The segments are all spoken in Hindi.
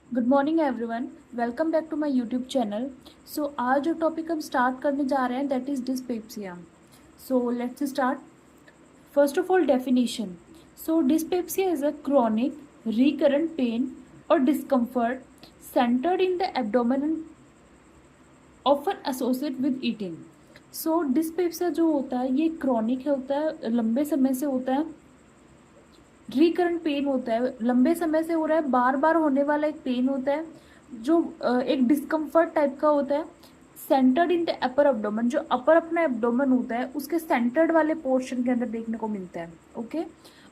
Good morning everyone, welcome back to my YouTube channel. So आज जो टॉपिक हम स्टार्ट करने जा रहे हैं that is dyspepsia. So let's start. First of all definition. So dyspepsia is a chronic recurrent pain और discomfort centered in the abdomen and often associated with eating। So dyspepsia जो होता है ये क्रॉनिक होता है, लंबे समय से होता है, रिकरेंट पेन होता है, लंबे समय से हो रहा है, बार बार होने वाला एक पेन होता है जो एक डिस्कम्फर्ट टाइप का होता है। Centred in the upper abdomen, जो अपर अपना एब्डोमेन होता है उसके सेंटर्ड वाले पोर्शन के अंदर देखने को मिलता है। Okay,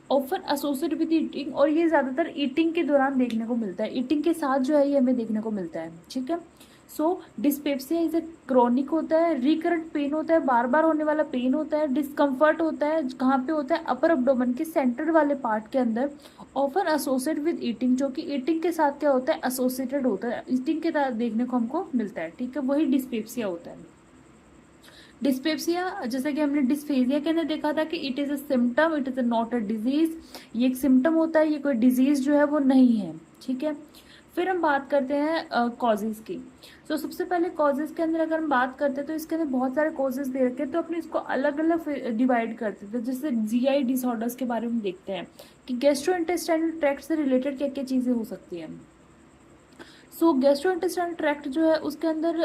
often associate with eating, और ये ज़्यादातर ईटिंग के दौरान देखने को मिलता है, ईटिंग के साथ जो है ये हमें देखने को मिलता है। ठीक है। सो डिस्पेप्सिया इज ए क्रॉनिक होता है, रिकरेंट पेन होता है, बार बार होने वाला पेन होता है, डिस्कम्फर्ट होता है, कहाँ पे होता है, अपर एब्डोमेन के सेंटर वाले पार्ट के अंदर, ऑफन एसोसिएट विद ईटिंग, जो कि ईटिंग के साथ क्या होता है, एसोसिएटेड होता है, ईटिंग के साथ देखने को हमको मिलता है। ठीक है, वही डिस्पेप्सिया होता है। डिस्पेप्सिया जैसे कि हमने डिस्फेजिया के अंदर देखा था कि it is a symptom, it is a not a disease. ये एक सिम्टम होता है, ये कोई डिजीज जो है वो नहीं है। ठीक है। फिर हम बात करते हैं कॉजेज की। तो सबसे पहले कॉजेज के अंदर अगर हम बात करते हैं तो इसके अंदर बहुत सारे कॉजेज दे रखे हैं, तो अपने इसको अलग अलग डिवाइड करते थे। जैसे जीआई डिसऑर्डर्स के बारे में देखते हैं कि गैस्ट्रो इंटेस्टाइनल ट्रैक्ट से रिलेटेड क्या क्या चीज़ें हो सकती हैं। सो गैस्ट्रो इंटेस्टाइनल ट्रैक्ट जो है उसके अंदर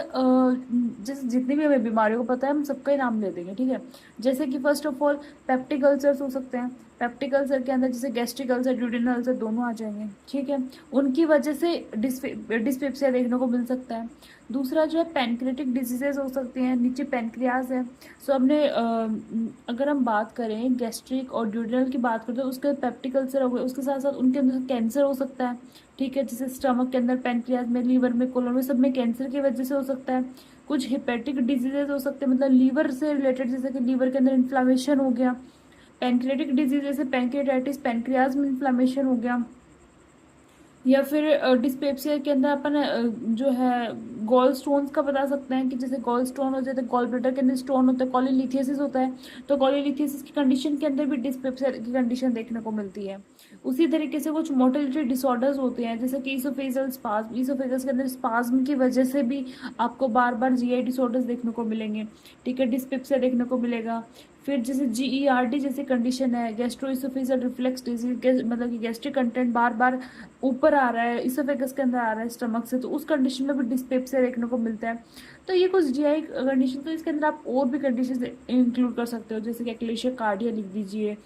जैसे जितनी भी हमें बीमारियों को पता है हम सबका ही नाम ले देंगे। ठीक है। जैसे कि first of all peptic ulcers हो सकते हैं। पेप्टिक अल्सर के अंदर जैसे गैस्ट्रिक अल्सर, ड्यूडेनल अल्सर दोनों आ जाएंगे। ठीक है। उनकी वजह से डिस्पेप्सिया देखने को मिल सकता है। दूसरा जो है पैनक्रेटिक डिजीजेज हो सकती हैं, नीचे पैनक्रियाज है। सो हमने अगर हम बात करें गैस्ट्रिक और ड्यूडेनल की बात करें तो उसके पेप्टिक अल्सर हो गए, उसके साथ साथ उनके अंदर कैंसर हो सकता है। ठीक है, जैसे स्टमक के अंदर, पैनक्रियाज में, लीवर में, कोलन में, सब में कैंसर की वजह से हो सकता है। कुछ हिपेटिक डिजीजेज हो सकते हैं, मतलब लीवर से रिलेटेड, जैसे कि लीवर के अंदर इन्फ्लामेशन हो गया। पैनक्रियाटिक डिजीज जैसे पैनक्रियाटाइटिस, पैनक्रियाज में इन्फ्लामेशन हो गया। या फिर डिस्पेप्सिया के अंदर अपन जो है गॉल स्टोन्स का बता सकते हैं कि जैसे गॉल स्टोन हो जाते हैं, गॉल ब्लैडर के अंदर स्टोन होता है, कॉलीलिथियसिस होता है। तो कॉलीलिथियसिस की कंडीशन के अंदर भी डिस्पेप्सिया की कंडीशन देखने को मिलती है। उसी तरीके से कुछ मोटिलिटी डिसऑर्डर्स होते हैं जैसे कि ईसोफेजल स्पाज्म, ईसोफेगस के अंदर स्पाज्म की वजह से भी आपको बार बार जीआई डिसऑर्डर्स देखने को मिलेंगे। ठीक है, डिस्पेप्सिया देखने को मिलेगा। फिर जैसे जीईआरडी जैसी कंडीशन है, गैस्ट्रोइसोफेजल रिफ्लेक्स डिजीज, मतलब कि गैस्ट्रिक कंटेंट बार बार ऊपर आ रहा है, इसोफेगस के अंदर आ रहा है स्टमक से, तो उस कंडीशन में भी डिस्पेप्सिया देखने को मिलता है। तो ये कुछ जीआई कंडीशन, तो इसके अंदर आप और भी कंडीशन इंक्लूड कर सकते हो, जैसे कि एक्लेशिया कार्डिया लिख दीजिए,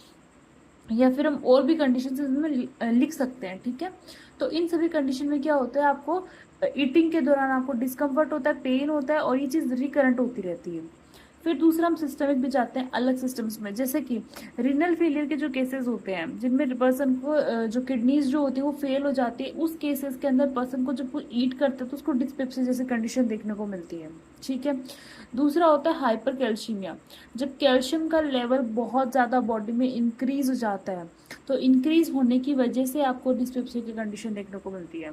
या फिर हम और भी कंडीशन इसमें लिख सकते हैं। ठीक है। तो इन सभी कंडीशन में क्या होता है, आपको ईटिंग के दौरान आपको डिस्कम्फर्ट होता है, पेन होता है, और ये चीज़ रिकरेंट होती रहती है। फिर दूसरा हम सिस्टमिक भी जाते हैं अलग सिस्टम्स में, जैसे कि रीनल फेलियर के जो केसेस होते हैं जिनमें पर्सन को जो किडनीज जो होती है वो फेल हो जाती है, उस केसेस के अंदर पर्सन को जब वो ईट करता है तो उसको डिस्पेप्सिया जैसी कंडीशन देखने को मिलती है। ठीक है। दूसरा होता है हाइपर कैल्शियमिया, जब कैल्शियम का लेवल बहुत ज़्यादा बॉडी में इंक्रीज हो जाता है, तो इंक्रीज होने की वजह से आपको डिस्पेप्सिया की कंडीशन देखने को मिलती है।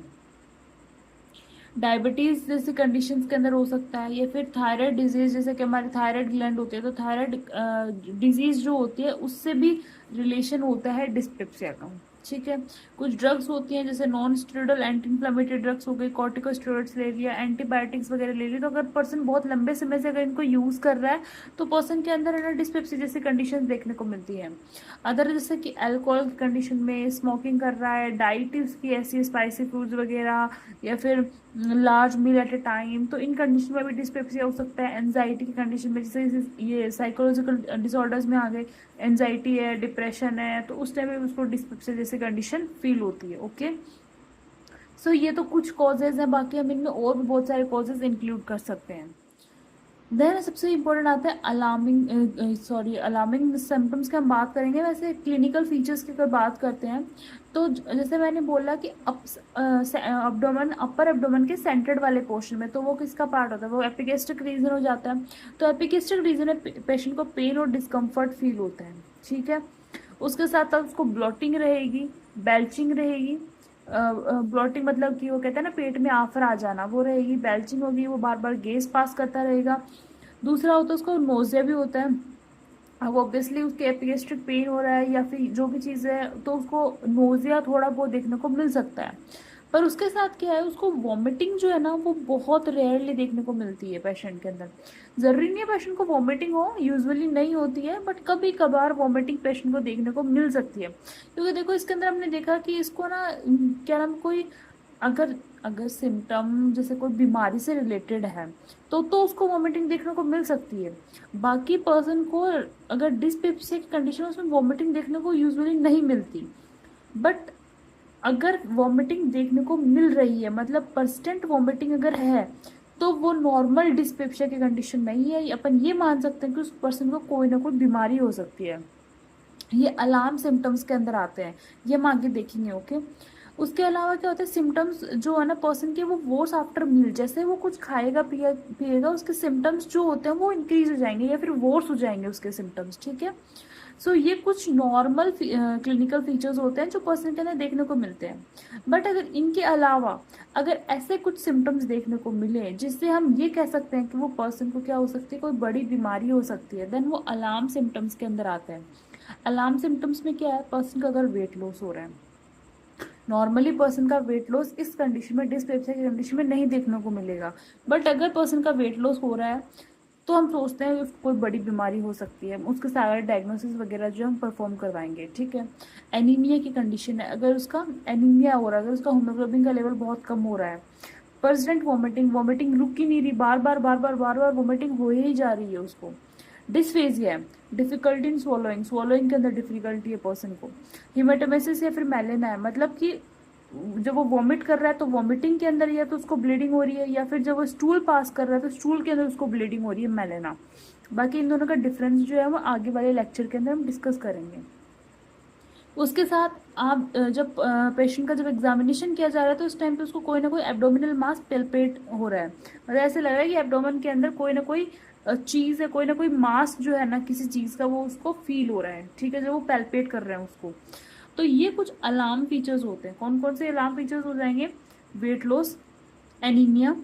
डायबिटीज़ जैसे कंडीशंस के अंदर हो सकता है, या फिर थायराइड डिजीज, जैसे कि हमारे थायराइड ग्लैंड होती है, तो थायराइड डिजीज जो होती है उससे भी रिलेशन होता है डिस्पेप्सिया का। ठीक है। कुछ ड्रग्स होती हैं जैसे non steroidal anti inflammatory drugs हो गई, कॉर्टिकोस्टेरॉइड्स ले लिया, एंटीबायोटिक्स वगैरह ले ली, तो अगर पर्सन बहुत लंबे समय से अगर इनको यूज़ कर रहा है तो पर्सन के अंदर है ना डिस्पेप्सिया जैसी कंडीशन देखने को मिलती है। अदर जैसे कि अल्कोहल कंडीशन में, स्मोकिंग कर रहा है, डाइट उसकी ऐसी स्पाइसी फूड्स वगैरह, या फिर large meal at a time, तो इन कंडीशन में भी डिस्पेप्सिया हो सकता है। एनजाइटी की कंडीशन में, जैसे ये साइकोलॉजिकल डिसऑर्डर्स में आ गए, एनजाइटी है, डिप्रेशन है, तो उस टाइम में उसको डिस्पेप्सिया जैसी कंडीशन फील होती है। ओके। सो ये तो कुछ कॉजेज हैं, बाकी हम इनमें और भी बहुत सारे कॉजेज इंक्लूड कर सकते हैं। देन सबसे इम्पोर्टेंट आता है अलार्मिंग सिम्टम्स की हम बात करेंगे। वैसे क्लिनिकल फीचर्स की अगर बात करते हैं तो जैसे मैंने बोला कि अब्डोमेन, अपर एब्डोमेन के सेंटर्ड वाले पोर्शन में, तो वो किसका पार्ट होता है, वो एपिगेस्ट्रिक रीजन हो जाता है। तो एपिगेस्ट्रिक रीजन में पेशेंट को पेन और डिस्कम्फर्ट फील होता है। ठीक है। उसके साथ साथ उसको ब्लॉटिंग रहेगी, बेल्चिंग रहेगी। ब्लॉटिंग मतलब कि वो कहते हैं ना पेट में आफर आ जाना, वो रहेगी। बेल्चिंग होगी, वो बार बार गैस पास करता रहेगा। दूसरा होता है उसको नोजिया भी होता है। अब ऑब्वियसली उसके एपिगेस्ट्रिक पेन हो रहा है या फिर जो भी चीज़ है, तो उसको नोजिया थोड़ा बहुत देखने को मिल सकता है। पर उसके साथ क्या है, उसको वॉमिटिंग जो है ना वो बहुत रेयरली देखने को मिलती है पेशेंट के अंदर। ज़रूरी नहीं है पेशेंट को वॉमिटिंग हो, यूजुअली नहीं होती है, बट कभी कभार वॉमिटिंग पेशेंट को देखने को मिल सकती है। क्योंकि देखो इसके अंदर हमने देखा कि इसको ना क्या नाम, कोई अगर अगर सिम्टम जैसे कोई बीमारी से रिलेटेड है तो उसको वॉमिटिंग देखने को मिल सकती है। बाकी पर्सन को अगर डिस्पेप्सिया की कंडीशन है उसमें वॉमिटिंग देखने को यूजुअली नहीं मिलती। बट अगर वॉमिटिंग देखने को मिल रही है, मतलब परस्टेंट वॉमिटिंग अगर है, तो वो नॉर्मल डिस्पेप्सिया की कंडीशन नहीं है। अपन ये मान सकते हैं कि उस पर्सन को कोई ना कोई बीमारी हो सकती है। ये अलार्म सिम्टम्स के अंदर आते हैं, ये हम आगे देखेंगे। ओके, उसके अलावा क्या होता है, सिम्टम्स जो है ना पर्सन के, वो वोर्स आफ्टर मील, जैसे वो कुछ खाएगा पिएगा उसके सिम्टम्स जो होते हैं वो इंक्रीज हो जाएंगे या फिर वोर्स हो जाएंगे उसके सिम्टम्स। ठीक है, सो ये कुछ नॉर्मल क्लिनिकल फीचर्स होते हैं जो पर्सन के अंदर देखने को मिलते हैं। बट अगर इनके अलावा अगर ऐसे कुछ सिम्टम्स देखने को मिले जिससे हम ये कह सकते हैं कि वो पर्सन को क्या हो सकती है, कोई बड़ी बीमारी हो सकती है, देन वो अलार्म सिम्टम्स के अंदर आते हैं। अलार्म सिम्टम्स में क्या है, पर्सन का अगर वेट लॉस हो रहा है, नॉर्मली पर्सन का वेट लॉस इस कंडीशन में, डिस्पेप्सिया की कंडीशन में नहीं देखने को मिलेगा। बट अगर पर्सन का वेट लॉस हो रहा है तो हम सोचते हैं उसको कोई बड़ी बीमारी हो सकती है, उसके सारे डायग्नोसिस वगैरह जो हम परफॉर्म करवाएंगे। ठीक है, एनीमिया की कंडीशन है, अगर उसका एनीमिया हो रहा है, अगर उसका हीमोग्लोबिन का लेवल बहुत कम हो रहा है, परसेंट वॉमिटिंग, वॉमिटिंग रुक ही नहीं रही, बार बार बार बार बार बार वॉमिटिंग हो ही जा रही है उसको, डिस्फेजिया है, डिफिकल्टी इन स्वॉलोइंग, स्वॉलोइंग के अंदर डिफिकल्टी है पर्सन को, हिमेटोमेसिस या फिर मेलेना है, मतलब कि जब वो वॉमिट कर रहा है तो वॉमिटिंग के अंदर या तो उसको ब्लीडिंग हो रही है, या फिर जब वो स्टूल पास कर रहा है तो स्टूल के अंदर उसको ब्लीडिंग हो रही है, मेलेना। बाकी इन दोनों का डिफरेंस जो है वो आगे वाले लेक्चर के अंदर हम डिस्कस करेंगे। उसके साथ आप जब पेशेंट का जब एग्जामिनेशन किया जा रहा है तो उस टाइम पे उसको कोई ना कोई एब्डोमिनल मास पेल्पेट हो रहा है, मतलब ऐसे लग रहा है कि एब्डोमेन के अंदर कोई ना कोई चीज़ है, कोई ना कोई मास जो है ना किसी चीज़ का, वो उसको फील हो रहा है। ठीक है, जब वो पेल्पेट कर रहे हैं उसको, तो ये कुछ अलार्म फीचर्स होते हैं। कौन कौन से अलार्म फीचर्स हो जाएंगे, weight loss, anaemia,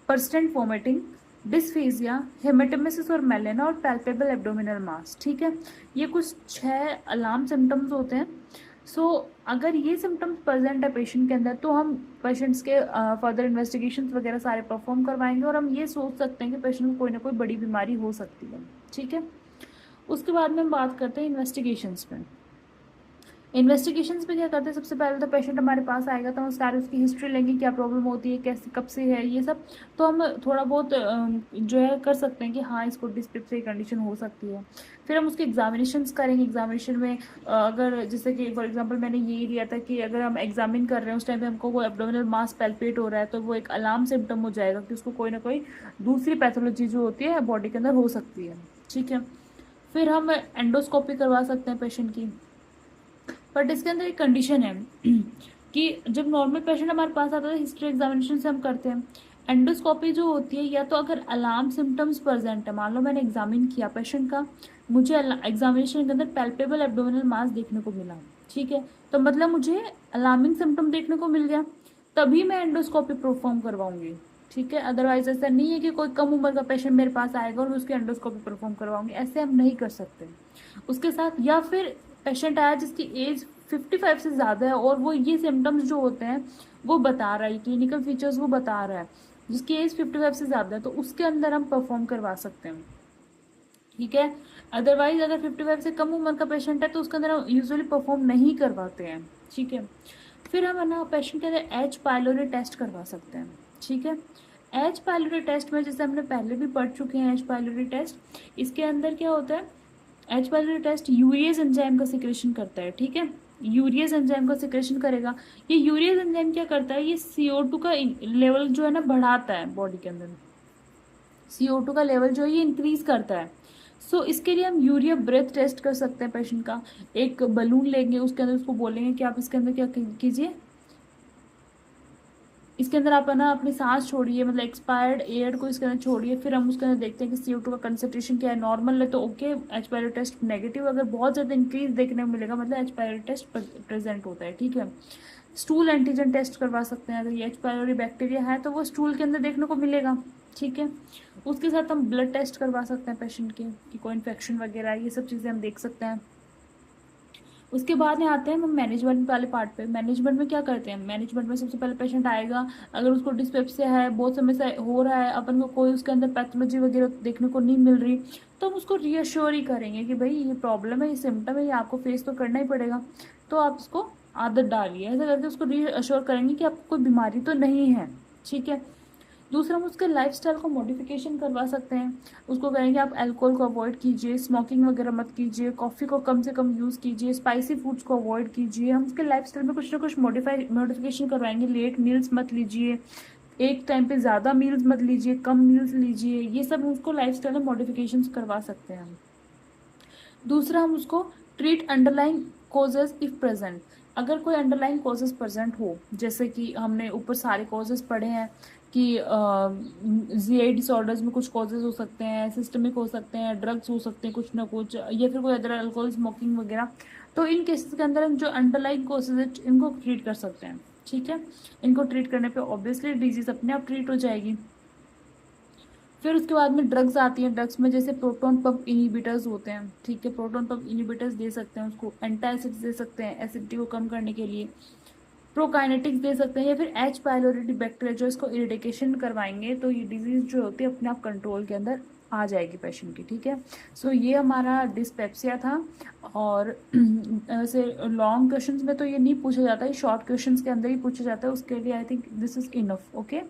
persistent vomiting, dysphagia, haematemesis और मेलेना और पैल्पेबल एब्डोमिनल मास। ठीक है, ये कुछ 6 अलार्म सिम्टम्स होते हैं। सो अगर ये सिम्टम्स प्रेजेंट है पेशेंट के अंदर तो हम पेशेंट्स के फर्दर इन्वेस्टिगेशन वगैरह सारे परफॉर्म करवाएंगे और हम ये सोच सकते हैं कि पेशेंट को कोई ना कोई बड़ी बीमारी हो सकती है। ठीक है, उसके बाद में हम बात करते हैं इन्वेस्टिगेशंस में। इन्वेस्टिगेशंस में क्या करते हैं, सबसे पहले तो पेशेंट हमारे पास आएगा तो हम सारी उसकी हिस्ट्री लेंगे, क्या प्रॉब्लम होती है, कैसे कब से है ये सब। तो हम थोड़ा बहुत जो है कर सकते हैं कि हाँ इसको डिस्पेप्सिया की कंडीशन हो सकती है। फिर हम उसके एग्जामिनेशंस करेंगे। एग्जामिनेशन में अगर जैसे कि फॉर एग्जांपल मैंने यही लिया था कि अगर हम एग्जामिन कर रहे हैं उस टाइम पे हमको वो एब्डोमिनल मास पैल्पेट हो रहा है तो वो एक अलार्म सिम्टम हो जाएगा कि उसको कोई ना कोई दूसरी पैथोलॉजी जो होती है बॉडी के अंदर हो सकती है। ठीक है, फिर हम एंडोस्कोपी करवा सकते हैं पेशेंट की। बट इसके अंदर एक कंडीशन है कि जब नॉर्मल पेशेंट हमारे पास आता है हिस्ट्री एग्जामिनेशन से हम करते हैं। एंडोस्कोपी जो होती है, या तो अगर अलार्म सिम्टम्स प्रेजेंट है, मान लो मैंने एग्जामिन किया पेशेंट का, मुझे एग्जामिनेशन के अंदर पैल्पेबल एब्डोमिनल मास देखने को मिला। ठीक है, तो मतलब मुझे अलार्मिंग सिम्टम देखने को मिल गया, तभी मैं एंडोस्कोपी परफॉर्म करवाऊंगी। ठीक है, अदरवाइज ऐसा नहीं है कि कोई कम उम्र का पेशेंट मेरे पास आएगा और उसकी एंडोस्कोपी परफॉर्म करवाऊंगी, ऐसे हम नहीं कर सकते। उसके साथ या फिर पेशेंट आया जिसकी एज 55 से ज़्यादा है और वो ये सिम्टम्स जो होते हैं वो बता रहा है, क्लिनिकल फीचर्स वो बता रहा है, जिसकी एज 55 से ज़्यादा है तो उसके अंदर हम परफॉर्म करवा सकते हैं। ठीक है, अदरवाइज अगर 55 से कम उम्र का पेशेंट है तो उसके अंदर हम यूजुअली परफॉर्म नहीं करवाते हैं। ठीक है, फिर हम है ना पेशेंट के अंदर एच पायलोरी टेस्ट करवा सकते हैं। ठीक है, एच पायलोरी टेस्ट में जैसे हमने पहले भी पढ़ चुके हैं एच पायलोरी टेस्ट, इसके अंदर क्या होता है, H pylori test urease enzyme का सिक्रेशन करता है। ठीक है, यूरियस एंजाइम का सिक्रेशन करेगा। ये यूरियस एंजाइम क्या करता है, ये CO2 का लेवल जो है ना बढ़ाता है बॉडी के अंदर, CO2 का लेवल जो है ये इंक्रीज करता है। सो इसके लिए हम यूरिया ब्रेथ टेस्ट कर सकते हैं पेशेंट का। एक बलून लेंगे, उसके अंदर उसको बोलेंगे कि आप इसके अंदर क्या कीजिए, इसके अंदर आप है ना अपनी सांस छोड़िए, मतलब एक्सपायर्ड एयर को इसके अंदर छोड़िए, फिर हम उसके अंदर देखते हैं कि CO2 का कंसंट्रेशन क्या है, नॉर्मल है तो okay, H pylori test negative, अगर बहुत ज़्यादा इंक्रीज देखने को मिलेगा मतलब एच पायलोरी टेस्ट प्रेजेंट होता है। ठीक है, स्टूल एंटीजन टेस्ट करवा सकते हैं, अगर ये एच पायलोरी बैक्टीरिया है तो वो स्टूल के अंदर देखने को मिलेगा। ठीक है, उसके साथ हम ब्लड टेस्ट करवा सकते हैं पेशेंट के कि कोई इन्फेक्शन वगैरह, ये सब चीज़ें हम देख सकते हैं। उसके बाद में आते हैं हम मैनेजमेंट वाले पार्ट पे। मैनेजमेंट में क्या करते हैं, मैनेजमेंट में सबसे पहले पेशेंट आएगा, अगर उसको डिस्पेप्सिया है, बहुत समय से हो रहा है, अपन को कोई उसके अंदर पैथोलॉजी वगैरह देखने को नहीं मिल रही, तो हम उसको रीअश्योर ही करेंगे कि भाई ये प्रॉब्लम है, ये सिम्टम है, ये आपको फेस तो करना ही पड़ेगा, तो आप इसको आदत डालिए, ऐसा करके उसको रीअश्योर करेंगे कि आपको कोई बीमारी तो नहीं है। ठीक है। दूसरा, हम उसके लाइफस्टाइल को मॉडिफिकेशन करवा सकते हैं। उसको कहेंगे आप अल्कोहल को अवॉइड कीजिए, स्मोकिंग वगैरह मत कीजिए, कॉफ़ी को कम से कम यूज़ कीजिए, स्पाइसी फूड्स को अवॉइड कीजिए। हम उसके लाइफस्टाइल में कुछ ना कुछ मॉडिफिकेशन करवाएंगे। लेट मील्स मत लीजिए, एक टाइम पे ज़्यादा मील्स मत लीजिए, कम मील्स लीजिए, ये सब उसको लाइफस्टाइल में मॉडिफिकेशन करवा सकते हैं हम। दूसरा, हम उसको treat underline causes if present. अगर कोई अंडरलाइन कॉजेज प्रेजेंट हो, जैसे कि हमने ऊपर सारे कॉजेज पढ़े हैं कि जीआई डिसऑर्डर्स में कुछ कॉजेज हो सकते हैं, सिस्टमिक हो सकते हैं, ड्रग्स हो सकते हैं कुछ ना कुछ, या फिर कोई अदर अल्कोहल स्मोकिंग वगैरह, तो इन केसेस के अंदर हम जो अंडरलाइन कॉजेज है इनको ट्रीट कर सकते हैं। ठीक है। इनको ट्रीट करने पे ऑब्वियसली डिजीज अपने आप ट्रीट हो जाएगी। फिर उसके बाद में ड्रग्स आती हैं। ड्रग्स में जैसे प्रोटॉन पंप इनिबिटर्स होते हैं। ठीक है, प्रोटॉन पंप इनिबिटर्स दे सकते हैं उसको, एंटासिड्स दे सकते हैं एसिडिटी को कम करने के लिए, प्रोकाइनेटिक्स दे सकते हैं, या फिर एच पाइलोरी बैक्टीरिया जो इसको इरिडिकेशन करवाएंगे, तो ये डिजीज जो होती है अपने आप कंट्रोल के अंदर आ जाएगी पेशेंट की। ठीक है। सो ये हमारा डिस्पेप्सिया था। और ऐसे लॉन्ग क्वेश्चंस में तो ये नहीं पूछा जाता है, शॉर्ट क्वेश्चंस के अंदर ही पूछा जाता है, उसके लिए I think this is enough. Okay,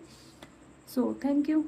so thank you.